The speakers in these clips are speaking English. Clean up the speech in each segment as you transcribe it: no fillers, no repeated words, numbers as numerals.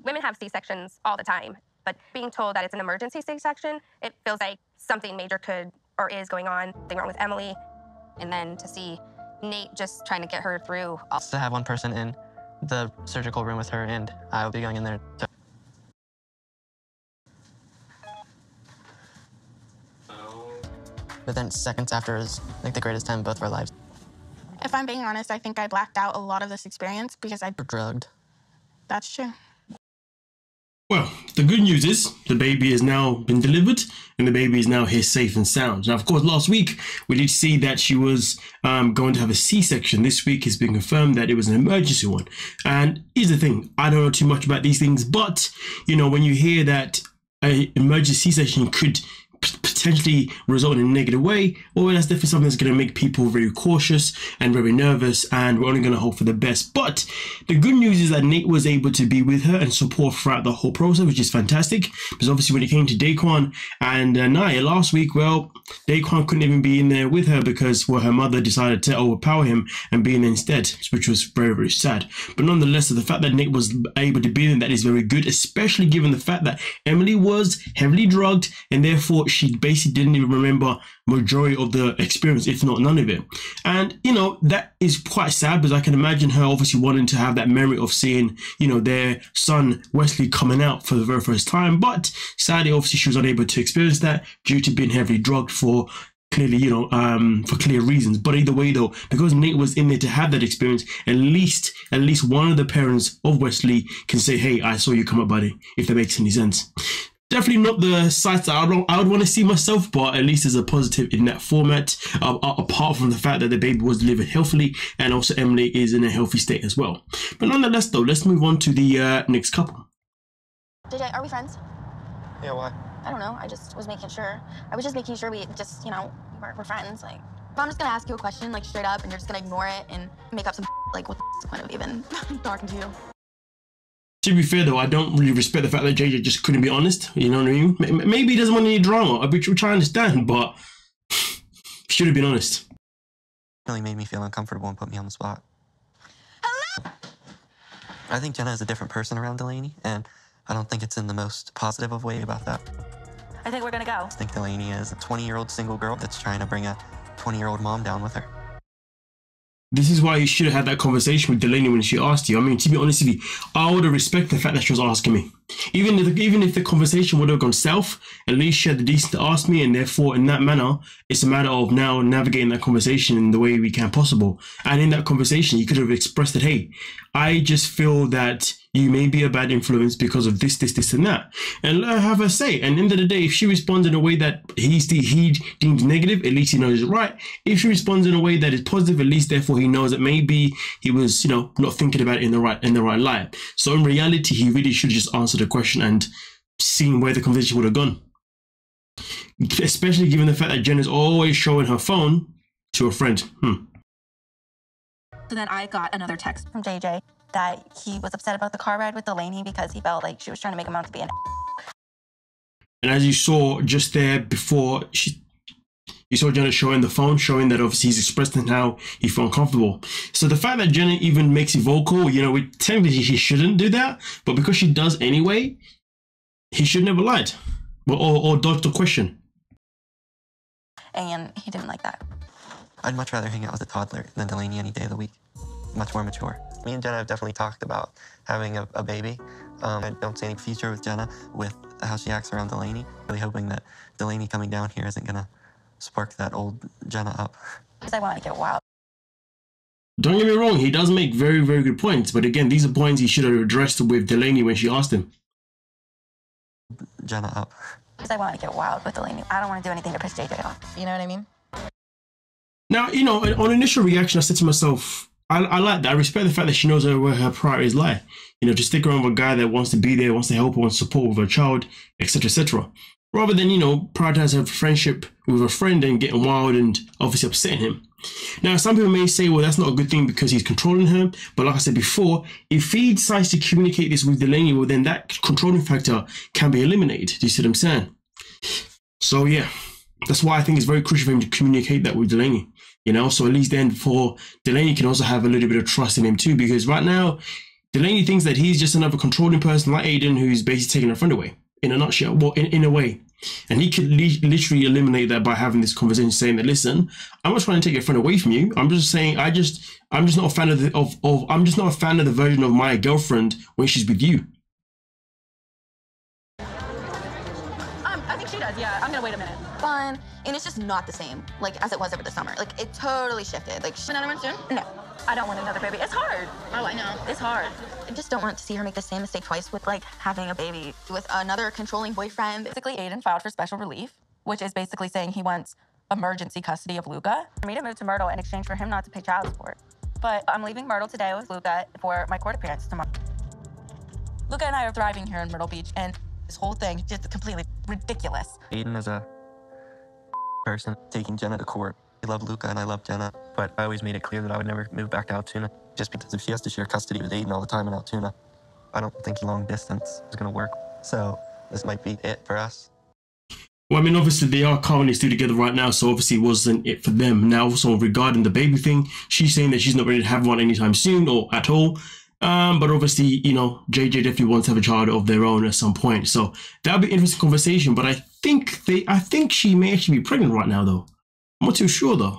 Women have C-sections all the time, but being told that it's an emergency C-section, it feels like something major could or is going on, something wrong with Emily. And then to see Nate just trying to get her through. To have one person in the surgical room with her, and I'll be going in there to... But then seconds after is like the greatest time of both of our lives. If I'm being honest, I think I blacked out a lot of this experience because I... drugged. That's true. Well, the good news is the baby has now been delivered and the baby is now here safe and sound. Now, of course, last week we did see that she was going to have a C-section. This week it's been confirmed that it was an emergency one. And here's the thing, I don't know too much about these things, but, you know, when you hear that an emergency C-section could potentially result in a negative way, well, that's definitely something that's going to make people very cautious and very nervous, and we're only going to hope for the best. But the good news is that Nate was able to be with her and support throughout the whole process, which is fantastic, because obviously when it came to Daquan and Naya last week, well, Daquan couldn't even be in there with her because, well, her mother decided to overpower him and be in there instead, which was very, very sad. But nonetheless, the fact that Nate was able to be in that is very good, especially given the fact that Emily was heavily drugged and therefore she basically didn't even remember majority of the experience, if not none of it. And, you know, that is quite sad because I can imagine her obviously wanting to have that memory of seeing, you know, their son Wesley coming out for the very first time. But sadly, obviously, she was unable to experience that due to being heavily drugged for clearly, you know, for clear reasons. But either way, though, because Nate was in there to have that experience, at least one of the parents of Wesley can say, hey, I saw you come up, buddy, if that makes any sense. Definitely not the sites that I would want to see myself, but at least there's a positive in that format, apart from the fact that the baby was delivered healthily and also Emily is in a healthy state as well. But nonetheless, though, let's move on to the next couple. JJ, are we friends? Yeah, why? I don't know. I just was making sure. I was just making sure we just, you know, we're friends. Like, if I'm just going to ask you a question, like, straight up, and you're just going to ignore it and make up some like, what's the point of even talking to you? To be fair, though, I don't really respect the fact that JJ just couldn't be honest. You know what I mean? Maybe he doesn't want any drama, which I understand, but should have been honest. It really made me feel uncomfortable and put me on the spot. Hello? I think Jenna is a different person around Delaney, and I don't think it's in the most positive of way about that. I think we're going to go. I think Delaney is a 20-year-old single girl that's trying to bring a 20-year-old mom down with her. This is why you should have had that conversation with Delaney when she asked you. I mean, to be honest with you, I would have respected the fact that she was asking me. Even if the conversation would have gone south, at least she had the decency to ask me, and therefore, in that manner, it's a matter of now navigating that conversation in the way we can possible. And in that conversation, you could have expressed that, hey, I just feel that you may be a bad influence because of this, and that. And let her have her say. And at the end of the day, if she responds in a way that he deems negative, at least he knows it's right. If she responds in a way that is positive, at least therefore he knows that maybe he was, you know, not thinking about it in the right light. So in reality, he really should just answer the question and seen where the conversation would have gone. Especially given the fact that Jen is always showing her phone to a friend. So then I got another text from JJ that he was upset about the car ride with Delaney because he felt like she was trying to make him out to be an And as you saw just there before, you saw Jenna showing the phone, showing that obviously he's expressing how he felt uncomfortable. So the fact that Jenna even makes it vocal, you know, technically he shouldn't do that, but because she does anyway, he should never lied or dodged the question. And he didn't like that. I'd much rather hang out with a toddler than Delaney any day of the week. Much more mature. Me and Jenna have definitely talked about having a baby. I don't see any future with Jenna with how she acts around Delaney. Really hoping that Delaney coming down here isn't gonna spark that old Jenna up. Because I want to get wild. Don't get me wrong, he does make very, very good points. But again, these are points he should have addressed with Delaney when she asked him. Jenna up. Because I want to get wild with Delaney. I don't want to do anything to piss JJ off. You know what I mean? Now, you know, on initial reaction, I said to myself, I like that. I respect the fact that she knows where her priorities lie. You know, to stick around with a guy that wants to be there, wants to help her, wants to support with her child, etc., etc. Rather than, you know, prioritize her friendship with a friend and getting wild and obviously upsetting him. Now, some people may say, well, that's not a good thing because he's controlling her. But like I said before, if he decides to communicate this with Delaney, well, then that controlling factor can be eliminated. Do you see what I'm saying? So, yeah, that's why I think it's very crucial for him to communicate that with Delaney. you know, so at least then for Delaney can also have a little bit of trust in him too, because right now Delaney thinks that he's just another controlling person like Aiden who's basically taking her friend away, in a nutshell, well, in a way. And he could literally eliminate that by having this conversation, saying that, listen, I'm not trying to take your friend away from you. I'm just saying, I'm just not a fan of I'm just not a fan of the version of my girlfriend when she's with you. I think she does, yeah. I'm gonna wait a minute. Fun, and it's just not the same, like, as it was over the summer. Like, it totally shifted. Like, another one soon? No, I don't want another baby. It's hard. Oh, I know. It's hard. I just don't want to see her make the same mistake twice with, like, having a baby with another controlling boyfriend. Basically, Aiden filed for special relief, which is basically saying he wants emergency custody of Luca for me to move to Myrtle in exchange for him not to pay child support. But I'm leaving Myrtle today with Luca for my court appearance tomorrow. Luca and I are thriving here in Myrtle Beach, and this whole thing is just completely ridiculous. Aiden is a person taking Jenna to court. I love Luca and I love Jenna, but I always made it clear that I would never move back to Altoona, just because if she has to share custody with Aiden all the time in Altoona, I don't think long distance is going to work. So this might be it for us. Well, I mean, obviously they are currently still together right now, so obviously it wasn't it for them. Now, also regarding the baby thing, she's saying that she's not ready to have one anytime soon or at all. But obviously, you know, JJ definitely wants to have a child of their own at some point. So that'll be an interesting conversation. But I think she may actually be pregnant right now, though. I'm not too sure, though.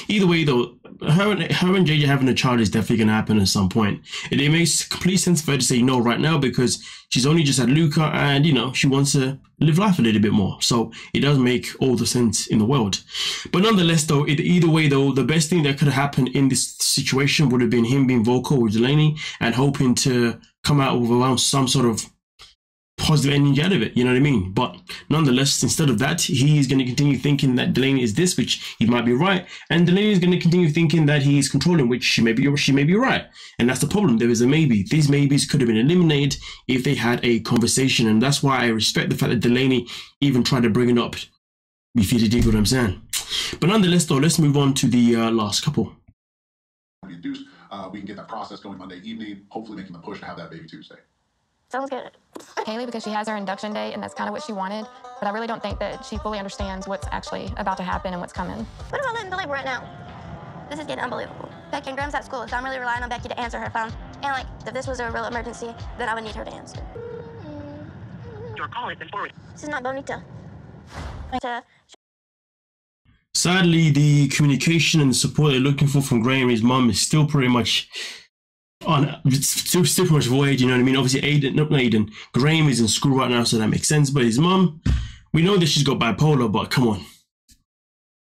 Either way, though, her and JJ having a child is definitely going to happen at some point. It makes complete sense for her to say no right now because she's only just had Luca and, you know, she wants to live life a little bit more. So it does make all the sense in the world. But nonetheless, though, either way, though, the best thing that could have happened in this situation would have been him being vocal with Delaney and hoping to come out with some sort of positive ending out of it, you know what I mean? But nonetheless, instead of that, he is going to continue thinking that Delaney is this, which he might be right, and Delaney is going to continue thinking that he is controlling, which she may be right. And that's the problem. There is a maybe. These maybes could have been eliminated if they had a conversation, and that's why I respect the fact that Delaney even tried to bring it up. If you dig what I'm saying. But nonetheless, though, let's move on to the last couple. We can get that process going Monday evening, hopefully making the push to have that baby Tuesday. Sounds good. Kaylee, because she has her induction date, and that's kind of what she wanted. But I really don't think that she fully understands what's actually about to happen and what's coming. What if I'm letting the labor right now? This is getting unbelievable. Becky and Graham's at school, so I'm really relying on Becky to answer her phone. And, like, if this was a real emergency, then I would need her to answer. Your call has been forwarded. This is not bonita. Sadly, the communication and the support they're looking for from Graham and his mum is still pretty much still pretty much void, you know what I mean? Obviously, Graham is in school right now, so that makes sense. But his mum, we know that she's got bipolar, but come on.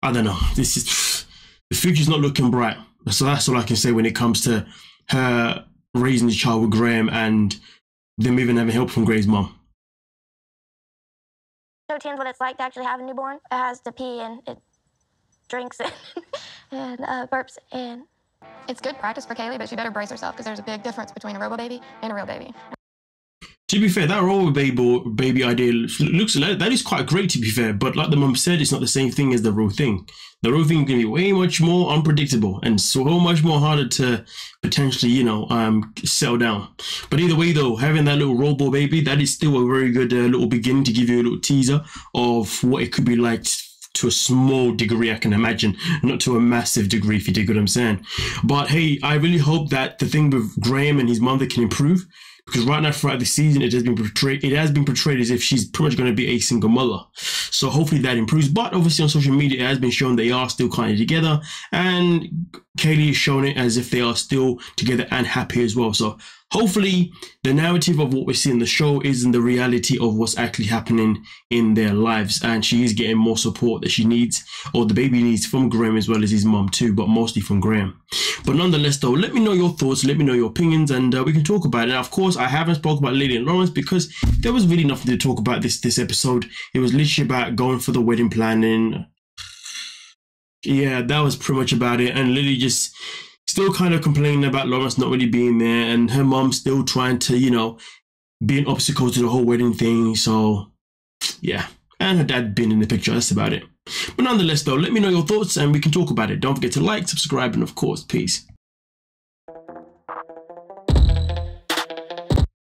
I don't know. The future's not looking bright. So that's all I can say when it comes to her raising the child with Graham and them even having help from Graham's mum. 13 is what it's like to actually have a newborn. It has to pee and it drinks and burps and... It's good practice for Kaylee, but she better brace herself because there's a big difference between a robo baby and a real baby. To be fair, that robo baby idea looks like that is quite great, to be fair. But like the mum said, it's not the same thing as the real thing. The real thing can be way much more unpredictable and so much more harder to potentially, you know, settle down. But either way, though, having that little robo baby, that is still a very good little beginning to give you a little teaser of what it could be like to a small degree, I can imagine, not to a massive degree, if you dig what I'm saying. But hey, I really hope that the thing with Graham and his mother can improve, because right now throughout the season it has been portrayed as if she's pretty much going to be a single mother. So hopefully that improves. But obviously on social media it has been shown they are still kind of together, and Kaylee is showing it as if they are still together and happy as well. So hopefully the narrative of what we see in the show isn't the reality of what's actually happening in their lives, and she is getting more support that she needs, or the baby needs, from Graham as well as his mom too, but mostly from Graham. But nonetheless, though, let me know your thoughts, let me know your opinions, and we can talk about it. Now, of course, I haven't spoken about Lily and Lawrence because there was really nothing to talk about this episode. It was literally about going for the wedding planning. Yeah, that was pretty much about it. And Lily just still kind of complaining about Lawrence not really being there, and her mom still trying to, you know, be an obstacle to the whole wedding thing. So yeah, and her dad being in the picture, that's about it. But nonetheless, though, let me know your thoughts and we can talk about it. Don't forget to like, subscribe, and of course, peace.